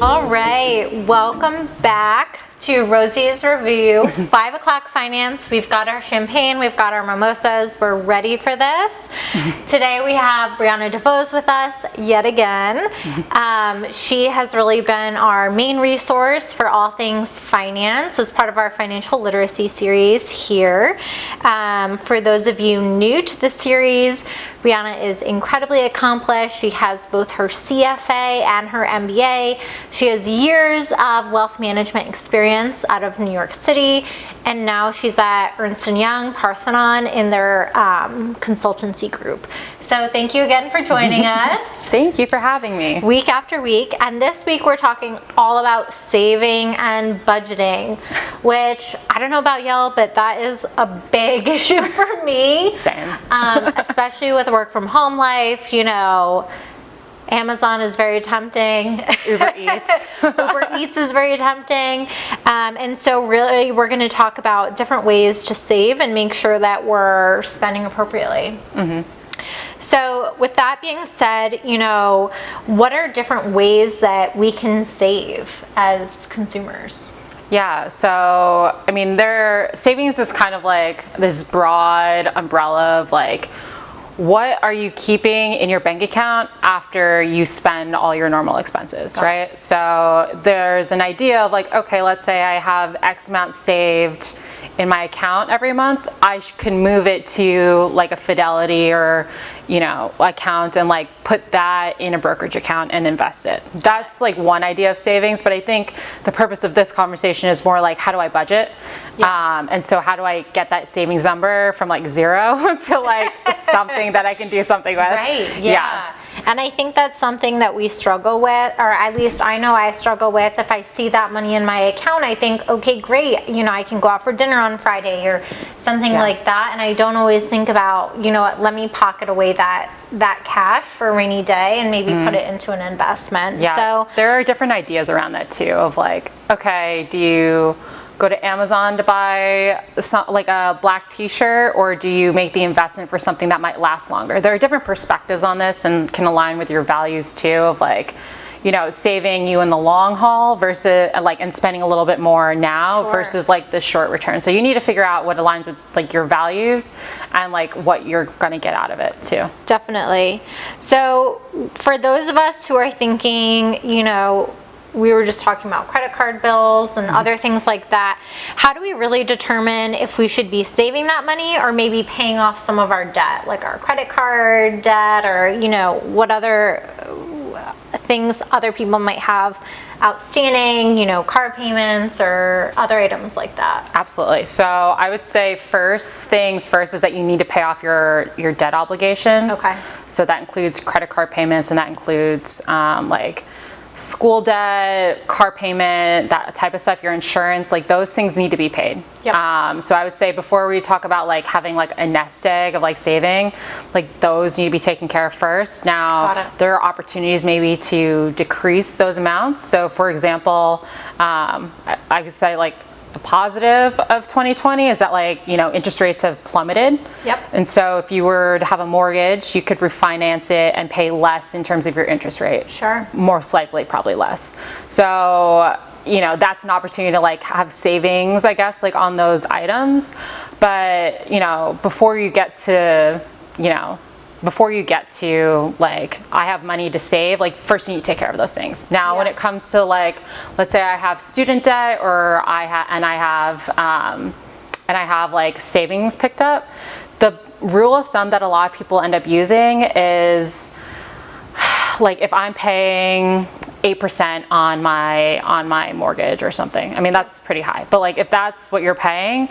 All right, welcome back to Rosie's Review. 5 o'clock finance. We've got our champagne, we've got our mimosas. We're ready for this. Today we have Brionna DeVos with us yet again. She has really been our main resource for all things finance as part of our financial literacy series here. For those of you new to the series, Brionna is incredibly accomplished. She has both her CFA and her MBA. She has years of wealth management experience out of New York City, and now she's at Ernst & Young, Parthenon in their consultancy group. So thank you again for joining us. Thank you for having me. Week after week, and this week we're talking all about saving and budgeting, which I don't know about y'all, but that is a big issue for me. Same. Especially with work from home life, you know. Amazon is very tempting. Uber Eats. Uber Eats is very tempting. And so really we're going to talk about different ways to save and make sure that we're spending appropriately. Mm-hmm. So with that being said, you know, what are different ways that we can save as consumers? Yeah, so I mean, savings is kind of like this broad umbrella of like, what are you keeping in your bank account after you spend all your normal expenses, right? So there's an idea of like, okay, let's say I have X amount saved in my account every month. I can move it to like a Fidelity or, you know, account and like put that in a brokerage account and invest it. That's like one idea of savings, but I think the purpose of this conversation is more like, how do I budget? Yeah. And so how do I get that savings number from like zero to like something that I can do something with? Right, yeah. And I think that's something that we struggle with, or at least I know I struggle with. If I see that money in my account, I think, okay, great, you know, I can go out for dinner on Friday or something like that. And I don't always think about, you know what, let me pocket away that cash for a rainy day and maybe put it into an investment. Yeah, so there are different ideas around that too of like, okay, do you go to Amazon to buy like a black t-shirt, or do you make the investment for something that might last longer? There are different perspectives on this and can align with your values too of like, you know, saving you in the long haul versus like, and spending a little bit more now versus like the short return. So you need to figure out what aligns with like your values and like what you're going to get out of it too. Definitely. So for those of us who are thinking, you know, we were just talking about credit card bills and other things like that. How do we really determine if we should be saving that money or maybe paying off some of our debt, like our credit card debt, or, you know, what other things other people might have outstanding, you know, car payments or other items like that? Absolutely. So I would say first things first is that you need to pay off your debt obligations. Okay. So that includes credit card payments, and that includes like school debt, car payment, that type of stuff, your insurance, like those things need to be paid. Yep. So I would say before we talk about like having like a nest egg of like saving, like those need to be taken care of first. Now there are opportunities maybe to decrease those amounts. So for example, I could say like the positive of 2020 is that like, you know, interest rates have plummeted. Yep. And so if you were to have a mortgage, you could refinance it and pay less in terms of your interest rate. Sure. Most likely, probably less. So, you know, that's an opportunity to like have savings, I guess, like on those items. But, you know, before you get to like, I have money to save, like first you need to take care of those things. Now, when it comes to like, let's say I have student debt or I have like savings picked up, the rule of thumb that a lot of people end up using is like if I'm paying 8% on my mortgage or something. I mean, that's pretty high, but like if that's what you're paying,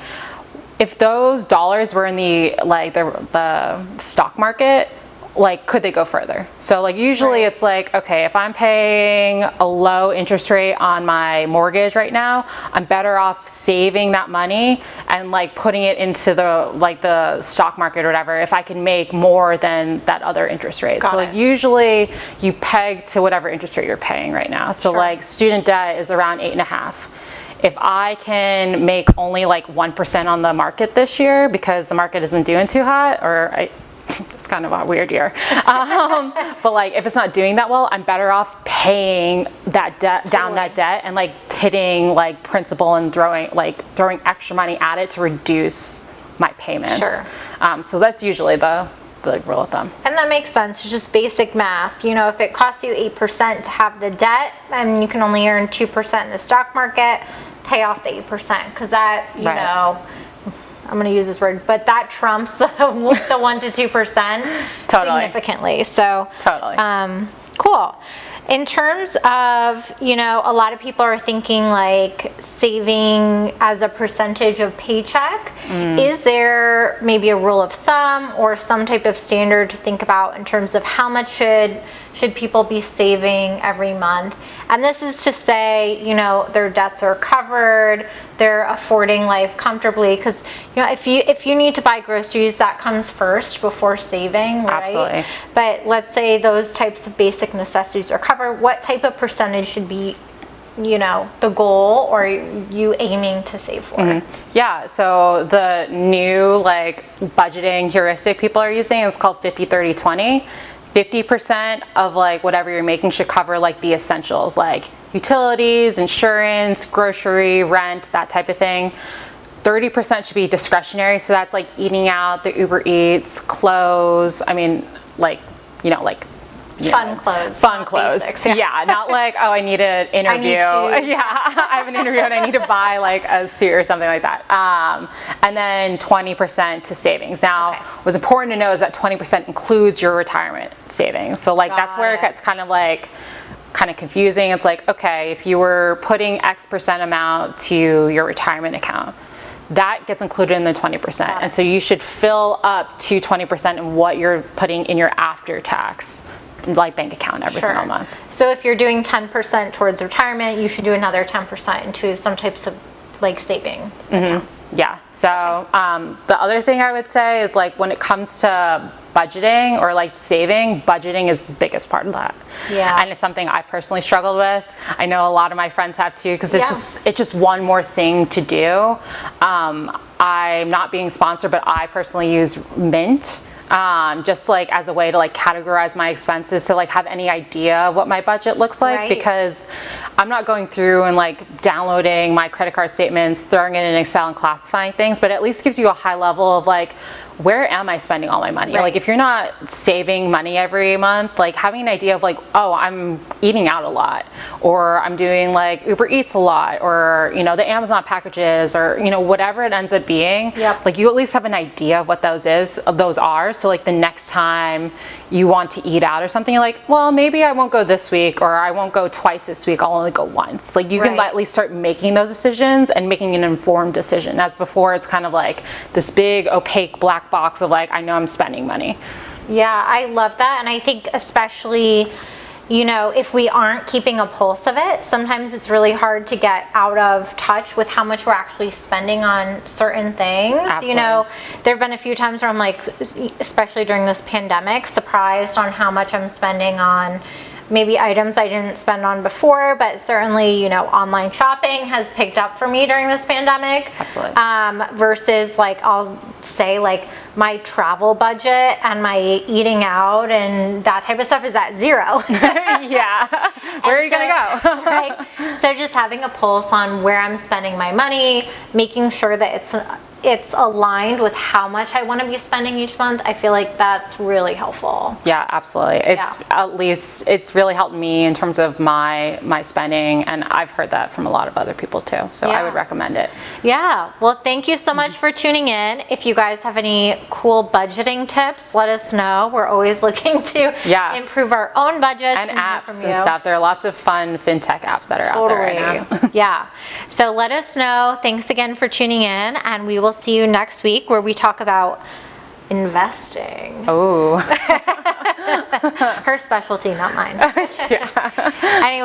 if those dollars were in the stock market, like could they go further? So like usually it's like, okay, if I'm paying a low interest rate on my mortgage right now, I'm better off saving that money and like putting it into the stock market or whatever if I can make more than that other interest rate. So like usually you peg to whatever interest rate you're paying right now. So like student debt is around 8.5. If I can make only like 1% on the market this year because the market isn't doing too hot, or it's kind of a weird year. But like, if it's not doing that well, I'm better off paying that debt, down that debt, and like hitting like principal and throwing extra money at it to reduce my payments. Sure. So that's usually the rule of thumb. And that makes sense. It's just basic math. You know, if it costs you 8% to have the debt and you can only earn 2% in the stock market, pay off the 8%, because that, you know, I'm going to use this word, but that trumps the 1 to 2% significantly. So cool. In terms of, you know, a lot of people are thinking like saving as a percentage of paycheck. Is there maybe a rule of thumb or some type of standard to think about in terms of how much should people be saving every month? And this is to say, you know, their debts are covered, they're affording life comfortably, because, you know, if you need to buy groceries, that comes first before saving, right? Absolutely. But let's say those types of basic necessities are covered. What type of percentage should be, you know, the goal, or you aiming to save for? Yeah, so the new like budgeting heuristic people are using is called 50-30-20. 50% of like whatever you're making should cover like the essentials, like utilities, insurance, grocery, rent, that type of thing. 30% should be discretionary, so that's like eating out, the Uber Eats, clothes. I mean, like, you know, like Fun clothes. Basics, yeah, not like, oh, I need an interview. I have an interview and I need to buy like a suit or something like that. And then 20% to savings. Now, what's important to know is that 20% includes your retirement savings. So like that's where it gets kind of confusing. It's like, okay, if you were putting X% amount to your retirement account, that gets included in the 20%. And so you should fill up to 20% in what you're putting in your after tax like bank account every single month. So if you're doing 10% towards retirement, you should do another 10% into some types of like saving accounts. Yeah. So the other thing I would say is like when it comes to budgeting or like saving, budgeting is the biggest part of that. Yeah. And it's something I personally struggled with. I know a lot of my friends have too, because it's just one more thing to do. I'm not being sponsored, but I personally use Mint. Just like as a way to like categorize my expenses, to like have any idea what my budget looks like, because I'm not going through and like downloading my credit card statements, throwing it in Excel and classifying things, but at least gives you a high level of like, where am I spending all my money? Like if you're not saving money every month, like having an idea of like, oh, I'm eating out a lot, or I'm doing like Uber Eats a lot, or, you know, the Amazon packages, or, you know, whatever it ends up being, like you at least have an idea of what those are. So like the next time you want to eat out or something, you're like, well, maybe I won't go this week, or I won't go twice this week, I'll only go once. Like you can at least start making those decisions and making an informed decision, as before it's kind of like this big opaque black box of like, I know I'm spending money. Yeah, I love that. And I think especially, you know, if we aren't keeping a pulse of it, sometimes it's really hard to get out of touch with how much we're actually spending on certain things. Absolutely. You know, there have been a few times where I'm like, especially during this pandemic, surprised on how much I'm spending on maybe items I didn't spend on before, but certainly, you know, online shopping has picked up for me during this pandemic. Absolutely. Versus like, I'll say like my travel budget and my eating out and that type of stuff is at zero. Yeah. Where are you gonna go? Right. So just having a pulse on where I'm spending my money, making sure that it's aligned with how much I want to be spending each month. I feel like that's really helpful. Yeah, absolutely. It's at least it's really helped me in terms of my spending, and I've heard that from a lot of other people too. So I would recommend it. Yeah. Well, thank you so much for tuning in. If you guys have any cool budgeting tips, let us know. We're always looking to improve our own budgets and apps and stuff. There are lots of fun fintech apps that are out there right now. Yeah. So let us know. Thanks again for tuning in, and we will see you next week where we talk about investing. Oh. Her specialty, not mine. Yeah. Anyway.